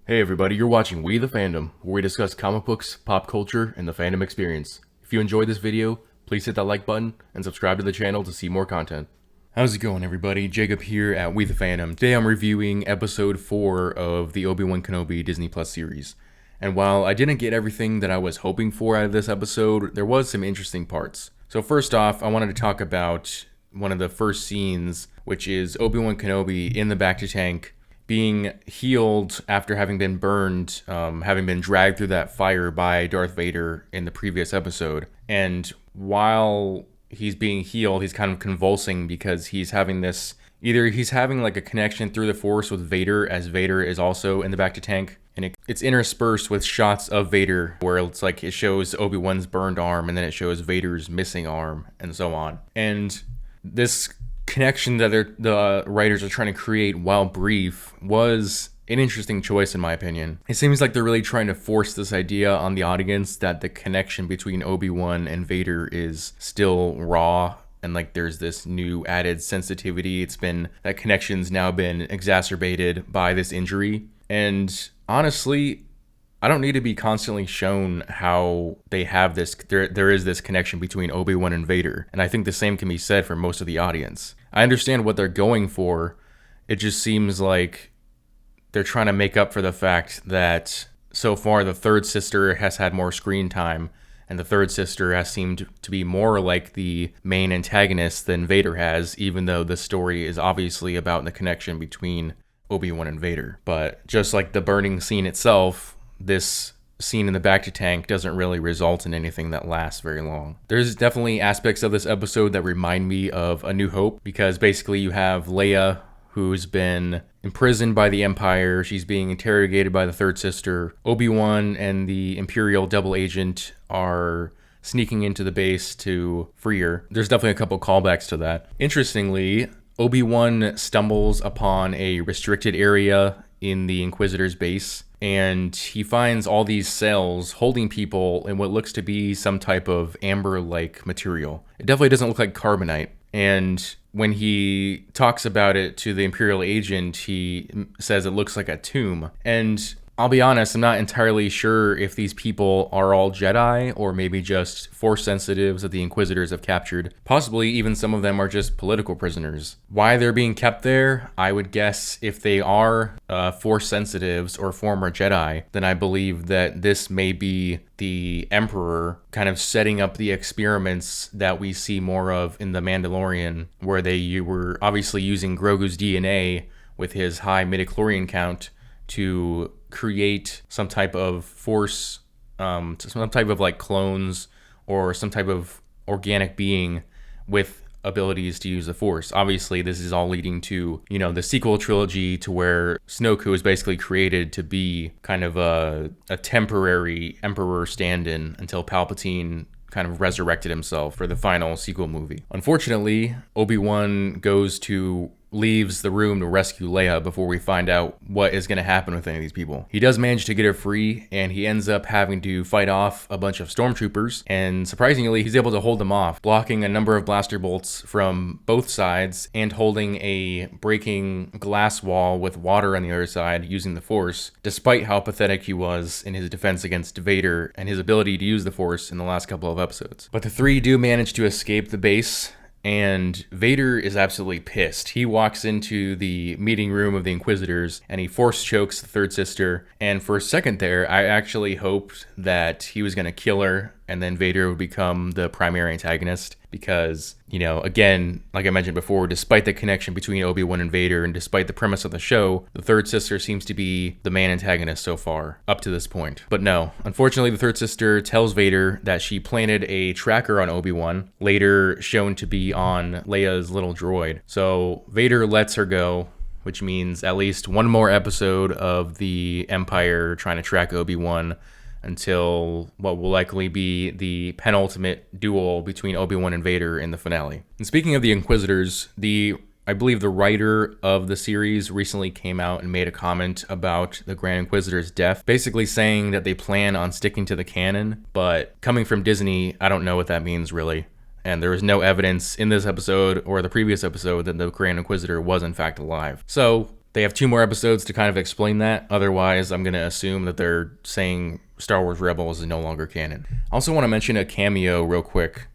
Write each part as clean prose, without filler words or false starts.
Hey everybody, you're watching We the Fandom, where we discuss comic books, pop culture, and the fandom experience. If you enjoyed this video, please hit that like button and subscribe to the channel to see more content. How's it going everybody? Jacob here at We the Fandom. Today I'm reviewing episode 4 of the Obi-Wan Kenobi Disney Plus series. And while I didn't get everything that I was hoping for out of this episode, there was some interesting parts. So first off, I wanted to talk about one of the first scenes, which is Obi-Wan Kenobi in the Bacta-tank being healed after having been burned, having been dragged through that fire by Darth Vader in the previous episode. And while he's being healed, he's kind of convulsing because he's having this, either he's having like a connection through the Force with Vader, as Vader is also in the Bacta-tank, and it's interspersed with shots of Vader where it's like it shows Obi-Wan's burned arm and then it shows Vader's missing arm and so on. And this connection that the writers are trying to create, while brief, was an interesting choice in my opinion. It seems like they're really trying to force this idea on the audience that the connection between Obi-Wan and Vader is still raw, and like there's this new added sensitivity. That connection's now been exacerbated by this injury. And honestly, I don't need to be constantly shown how they have this, there is this connection between Obi-Wan and Vader, and I think the same can be said for most of the audience. I understand what they're going for. It just seems like they're trying to make up for the fact that so far the third sister has had more screen time, and the third sister has seemed to be more like the main antagonist than Vader has, even though the story is obviously about the connection between Obi-Wan and Vader. But just like the burning scene itself, this scene in the Bacta-tank doesn't really result in anything that lasts very long. There's definitely aspects of this episode that remind me of A New Hope, because basically you have Leia, who's been imprisoned by the Empire. She's being interrogated by the third sister. Obi-Wan and the Imperial double agent are sneaking into the base to free her. There's definitely a couple callbacks to that. Interestingly, Obi-Wan stumbles upon a restricted area in the Inquisitor's base, and he finds all these cells holding people in what looks to be some type of amber-like material. It definitely doesn't look like carbonite. And when he talks about it to the Imperial agent, he says it looks like a tomb. And I'll be honest, I'm not entirely sure if these people are all Jedi or maybe just Force sensitives that the Inquisitors have captured. Possibly even some of them are just political prisoners. Why they're being kept there, I would guess if they are Force sensitives or former Jedi, then I believe that this may be the Emperor kind of setting up the experiments that we see more of in The Mandalorian, where they were obviously using Grogu's DNA with his high midichlorian count to create some type of Force, some type of like clones or some type of organic being with abilities to use the Force. Obviously, this is all leading to, the sequel trilogy, to where Snoke is basically created to be kind of a temporary Emperor stand-in until Palpatine kind of resurrected himself for the final sequel movie. Unfortunately, Obi-Wan leaves the room to rescue Leia before we find out what is going to happen with any of these people. He does manage to get her free, and he ends up having to fight off a bunch of stormtroopers, and surprisingly, he's able to hold them off, blocking a number of blaster bolts from both sides and holding a breaking glass wall with water on the other side using the Force, despite how pathetic he was in his defense against Vader and his ability to use the Force in the last couple of episodes. But the three do manage to escape the base, and Vader is absolutely pissed. He walks into the meeting room of the Inquisitors and he force chokes the third sister. And for a second there, I actually hoped that he was going to kill her and then Vader would become the primary antagonist. Because, again, like I mentioned before, despite the connection between Obi-Wan and Vader and despite the premise of the show, the third sister seems to be the main antagonist so far, up to this point. But no, unfortunately, the third sister tells Vader that she planted a tracker on Obi-Wan, later shown to be on Leia's little droid. So Vader lets her go, which means at least one more episode of the Empire trying to track Obi-Wan until what will likely be the penultimate duel between Obi-Wan and Vader in the finale. And speaking of the Inquisitors, I believe the writer of the series recently came out and made a comment about the Grand Inquisitor's death, basically saying that they plan on sticking to the canon, but coming from Disney, I don't know what that means really. And there was no evidence in this episode or the previous episode that the Grand Inquisitor was in fact alive. So They have 2 more episodes to kind of explain that. Otherwise, I'm going to assume that they're saying Star Wars Rebels is no longer canon. I also want to mention a cameo real quick.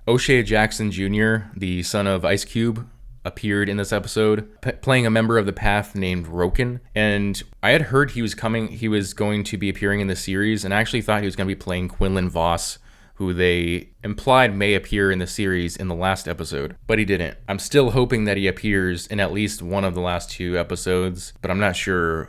O'Shea Jackson Jr., the son of Ice Cube, appeared in this episode, playing a member of the Path named Roken. And I had heard he was going to be appearing in the series, and I actually thought he was going to be playing Quinlan Vos, who they implied may appear in the series in the last episode, but he didn't. I'm still hoping that he appears in at least one of the last 2 episodes, but I'm not sure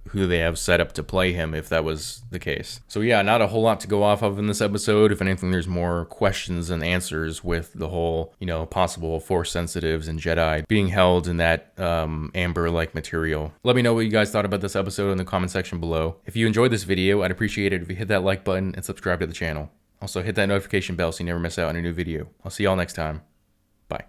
who they have set up to play him if that was the case. So yeah, not a whole lot to go off of in this episode. If anything, there's more questions and answers with the whole, possible Force sensitives and Jedi being held in that amber-like material. Let me know what you guys thought about this episode in the comment section below. If you enjoyed this video, I'd appreciate it if you hit that like button and subscribe to the channel. Also, hit that notification bell so you never miss out on a new video. I'll see y'all next time. Bye.